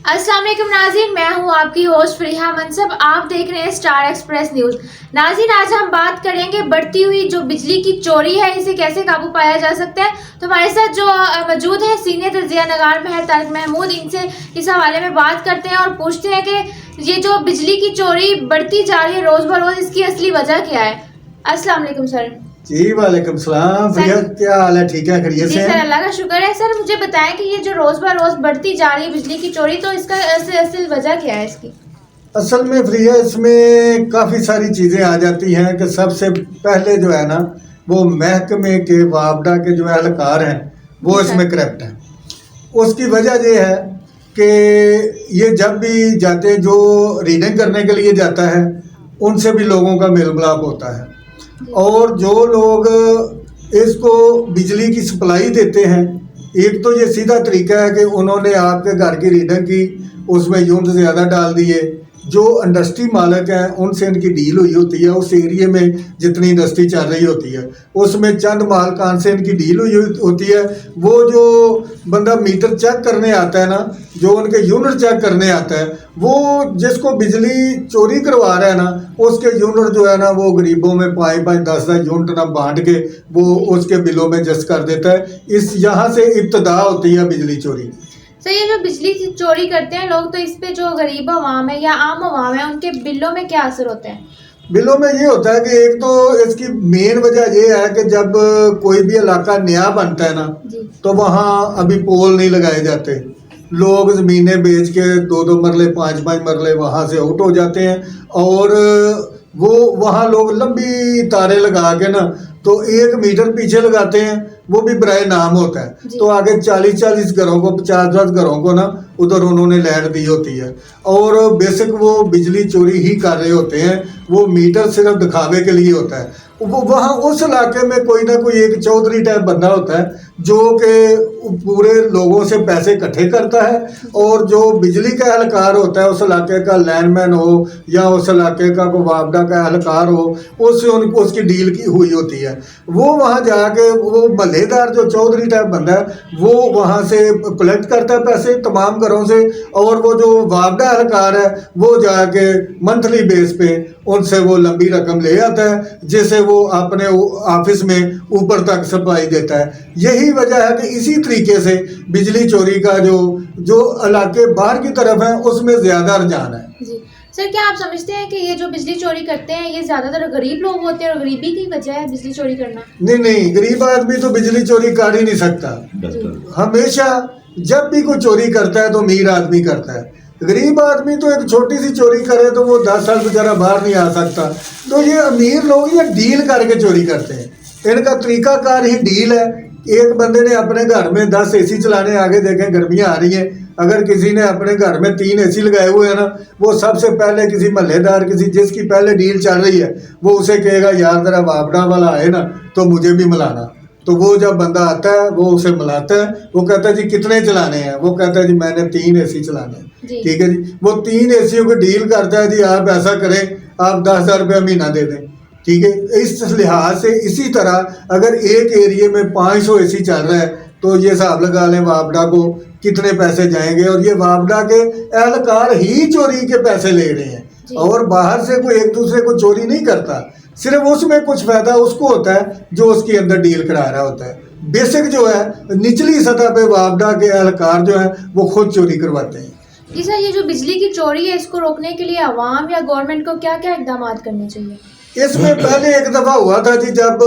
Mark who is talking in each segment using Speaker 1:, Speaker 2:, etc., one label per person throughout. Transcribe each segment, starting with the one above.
Speaker 1: अस्सलाम वालेकुम नाज़रीन, मैं हूं आपकी होस्ट फरीहा मनसब। आप देख रहे हैं स्टार एक्सप्रेस न्यूज़। नाज़रीन, आज हम बात करेंगे बढ़ती हुई जो बिजली की चोरी है, इसे कैसे काबू पाया जा सकता है। तो हमारे साथ जो मौजूद है सीनियर तजिया नगार महर तारिक महमूद, इनसे इस हवाले में बात करते हैं और पूछते हैं कि ये जो बिजली की चोरी बढ़ती जा रही है रोज़ बरोज़, इसकी असली वजह क्या है। अस्सलाम वालेकुम सर।
Speaker 2: जी वालेकुम सलाम भैया, क्या हाल है? ठीक है, खैरियत
Speaker 1: जी
Speaker 2: से
Speaker 1: सर,
Speaker 2: हैं?
Speaker 1: अल्लाह का शुक्र है। सर मुझे बताएं कि ये जो रोज़ बरोज़ बढ़ती जा रही है बिजली की चोरी, तो इसका असल वजह क्या है इसकी।
Speaker 2: असल में भैया इसमें काफ़ी सारी चीज़ें आ जाती हैं कि सबसे पहले जो है ना, वो महकमे के वापडा के जो एहलकार हैं वो
Speaker 1: जी सर।
Speaker 2: इसमें करप्ट हैं। उसकी वजह ये है कि ये जब भी जाते हैं, जो रीडिंग करने के लिए जाता है उनसे भी लोगों का मेल मिलाप होता है, और जो लोग इसको बिजली की सप्लाई देते हैं, एक तो ये सीधा तरीका है कि उन्होंने आपके घर की रीडिंग की, उसमें यूनिट ज़्यादा डाल दिए। जो इंडस्ट्री मालिक हैं उनसे इनकी डील हुई होती है, उस एरिया में जितनी इंडस्ट्री चल रही होती है उसमें चंद मालकान से इनकी डील हुई होती है। वो जो बंदा मीटर चेक करने आता है ना, जो उनके यूनिट चेक करने आता है, वो जिसको बिजली चोरी करवा रहा है ना, उसके यूनिट जो है ना वो गरीबों में 5-5, 10-10 यूनिट ना बांट के वो उसके बिलों में जस्ट कर देता है। इस यहाँ से इब्तदा होती है बिजली चोरी।
Speaker 1: सर ये जो बिजली की चोरी करते हैं लोग, तो इस पे जो गरीब आवाम है या आम आवाम है, उनके बिलों में क्या असर होता है।
Speaker 2: बिलों में ये होता है कि एक तो इसकी मेन वजह ये है कि जब कोई भी इलाका नया बनता है ना,
Speaker 1: जी।
Speaker 2: तो वहाँ अभी पोल नहीं लगाए जाते। लोग ज़मीनें बेच के 2-2 मरले 5-5 मरले वहाँ से आउट हो जाते हैं, और वो वहाँ लोग लंबी तारें लगा के ना, तो 1 मीटर पीछे लगाते हैं, वो भी बराए नाम होता है।
Speaker 1: जी।
Speaker 2: तो आगे 40-40 घरों को, 50-50 घरों को ना उधर उन्होंने लैंड दी होती है, और बेसिक वो बिजली चोरी ही कर रहे होते हैं। वो मीटर सिर्फ दिखावे के लिए होता है। वो वहाँ उस इलाके में कोई ना कोई एक चौधरी टाइप बंदा होता है जो कि पूरे लोगों से पैसे इकट्ठे करता है, और जो बिजली का एहलकार होता है उस इलाके का, लैंडमैन हो या उस इलाके का कोई वापडा का एहलकार हो, उससे उनको उसकी डील की हुई होती है। वो वहाँ जाके वो मल्लेदार जो चौधरी टाइप बंदा है वो वहाँ से कलेक्ट करता है पैसे तमाम घरों से, और वो जो वापडा एहलकार है वो जाके मंथली बेस पे उनसे वो लंबी रकम ले आता है, जिसे वो अपने ऑफिस में ऊपर तक सप्लाई देता है। यही वजह है कि इसी तरीके से बिजली चोरी का जो इलाके बाहर की तरफ है उसमें ज़्यादा रुझान है।
Speaker 1: जी सर, क्या आप समझते हैं कि ये जो बिजली चोरी करते हैं ये ज्यादातर गरीब लोग होते हैं और गरीबी की वजह है बिजली चोरी करना।
Speaker 2: नहीं, गरीब आदमी तो बिजली चोरी कर ही नहीं सकता। हमेशा जब भी कोई चोरी करता है तो अमीर आदमी करता है। गरीब आदमी तो एक छोटी सी चोरी करे तो वो 10 साल बेचारा बाहर नहीं आ सकता। तो ये अमीर लोग ये डील करके चोरी करते हैं, इनका तरीकाकार ही डील है। एक बंदे ने अपने घर में 10 एसी चलाने, आगे देखें गर्मियाँ आ रही हैं, अगर किसी ने अपने घर में 3 एसी लगाए हुए हैं ना, वो सबसे पहले किसी महल्लेदार, किसी जिसकी पहले डील चल रही है, वो उसे कहेगा यार तेरा वापडा वाला आए ना तो मुझे भी मिलाना। तो वो जब बंदा आता है वो उसे मिलाता है, वो कहता है जी कितने चलाने हैं, वो कहता है जी मैंने 3 एसी चलाने हैं। ठीक है जी, वो 3 एसियों को डील करता है, जी आप ऐसा करें आप 10,000 रुपया महीना दे दें। ठीक है, इस लिहाज से इसी तरह अगर एक एरिया में 500 एसी चल रहा है तो ये हिसाब लगा लें वापडा को कितने पैसे जाएंगे, और ये वापडा के एहलकार ही चोरी के पैसे ले रहे हैं, और बाहर से कोई एक दूसरे को चोरी नहीं करता। सिर्फ उसमें कुछ फायदा उसको होता है जो उसके अंदर डील करा रहा होता है। बेसिक जो है निचली सतह पे वापडा के एहलकार जो है वो खुद चोरी करवाते हैं।
Speaker 1: जी सर, ये जो बिजली की चोरी है इसको रोकने के लिए आवाम या गवर्नमेंट को क्या क्या इकदाम करने चाहिए।
Speaker 2: इसमें पहले एक दफ़ा हुआ था जी, जब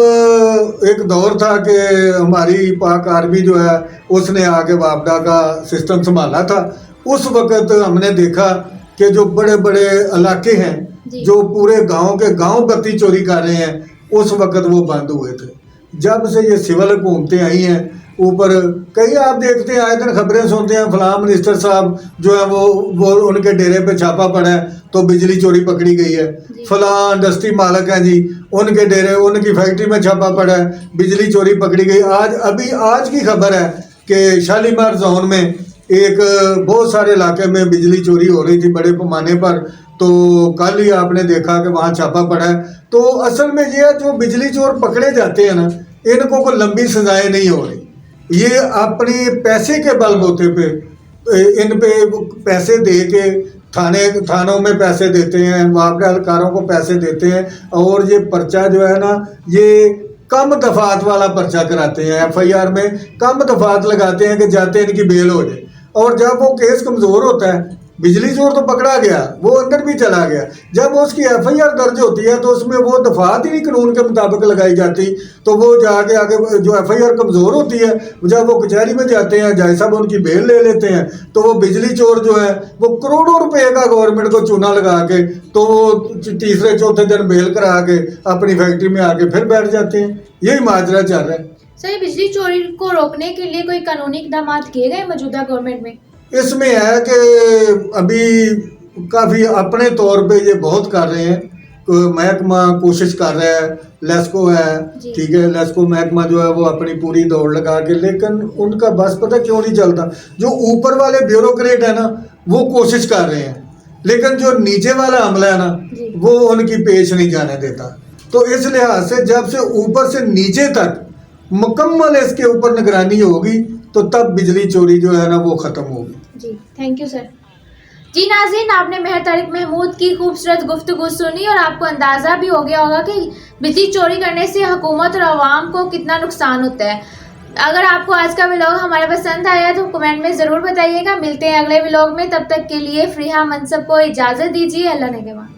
Speaker 2: एक दौर था कि हमारी पाक आर्मी जो है उसने आके वापडा का सिस्टम संभाला था। उस वक़्त हमने देखा कि जो बड़े बड़े इलाके हैं जो पूरे गांव के गांव बत्ती चोरी कर रहे हैं, उस वक़्त वो बंद हुए थे। जब से ये सिविल हुकूमतें आई हैं ऊपर, कई आप देखते हैं आए दिन खबरें सुनते हैं फलां मिनिस्टर साहब जो है वो उनके डेरे पे छापा पड़ा है तो बिजली चोरी पकड़ी गई है। फलां इंडस्ट्री मालिक हैं जी, उनके डेरे उनकी फैक्ट्री में छापा पड़ा है, बिजली चोरी पकड़ी गई। आज की खबर है कि शालीमार जोन में एक बहुत सारे इलाके में बिजली चोरी हो रही थी बड़े पैमाने पर, तो कल ही आपने देखा कि वहाँ छापा पड़ा है। तो असल में ये जो बिजली चोर पकड़े जाते हैं ना, इनको कोई लंबी सजाएं नहीं हो रही, ये अपने पैसे के बलबूते पे इन पे पैसे दे के थानों में पैसे देते हैं, वहाँ के एहलकारों को पैसे देते हैं, और ये पर्चा जो है ना, ये कम दफात वाला पर्चा कराते हैं। FIR में कम दफात लगाते हैं कि जाते इनकी बेल हो जाए, और जब वो केस कमज़ोर होता है, बिजली चोर तो पकड़ा गया, वो अंदर भी चला गया, जब उसकी FIR दर्ज होती है तो उसमें वो दफात ही नहीं कानून के मुताबिक लगाई जाती, तो वो जाके आगे जो FIR कमज़ोर होती है, जब वो कचहरी में जाते हैं, जज साहब उनकी बेल ले लेते हैं, तो वो बिजली चोर जो है वो करोड़ों रुपए का गवर्नमेंट को चूना लगा के, तो वो तीसरे चौथे दिन बेल करा के अपनी फैक्ट्री में आके फिर बैठ जाते हैं। यही माजरा चल रहा है।
Speaker 1: सर, ये बिजली चोरी को रोकने के लिए कोई कानूनी इकदाम किए गए मौजूदा गवर्नमेंट में?
Speaker 2: इसमें है कि अभी काफ़ी अपने तौर पे ये बहुत कर रहे हैं, महकमा कोशिश कर रहा है, लेस्को है, ठीक है, लेस्को महकमा जो है वो अपनी पूरी दौड़ लगा के, लेकिन उनका बस पता क्यों नहीं चलता। जो ऊपर वाले ब्यूरोक्रेट है ना, वो कोशिश कर रहे हैं, लेकिन जो नीचे वाला अमला है ना, वो उनकी पेश नहीं जाने देता। तो इस लिहाज से जब से ऊपर से नीचे तक मुकम्मल इसके ऊपर निगरानी होगी, तो तब बिजली चोरी जो है ना वो ख़त्म होगी।
Speaker 1: जी, थैंक यू सर। जी नाज़रीन, आपने मेहर तारिक महमूद की खूबसूरत गुफ्तगू सुनी, और आपको अंदाज़ा भी हो गया होगा कि बिजली चोरी करने से हुकूमत और आवाम को कितना नुकसान होता है। अगर आपको आज का व्लॉग हमारा पसंद आया तो कमेंट में ज़रूर बताइएगा। मिलते हैं अगले व्लॉग में, तब तक के लिए फ़रीहा मनसब को इजाज़त दीजिए। अल्लाह नेगहबान।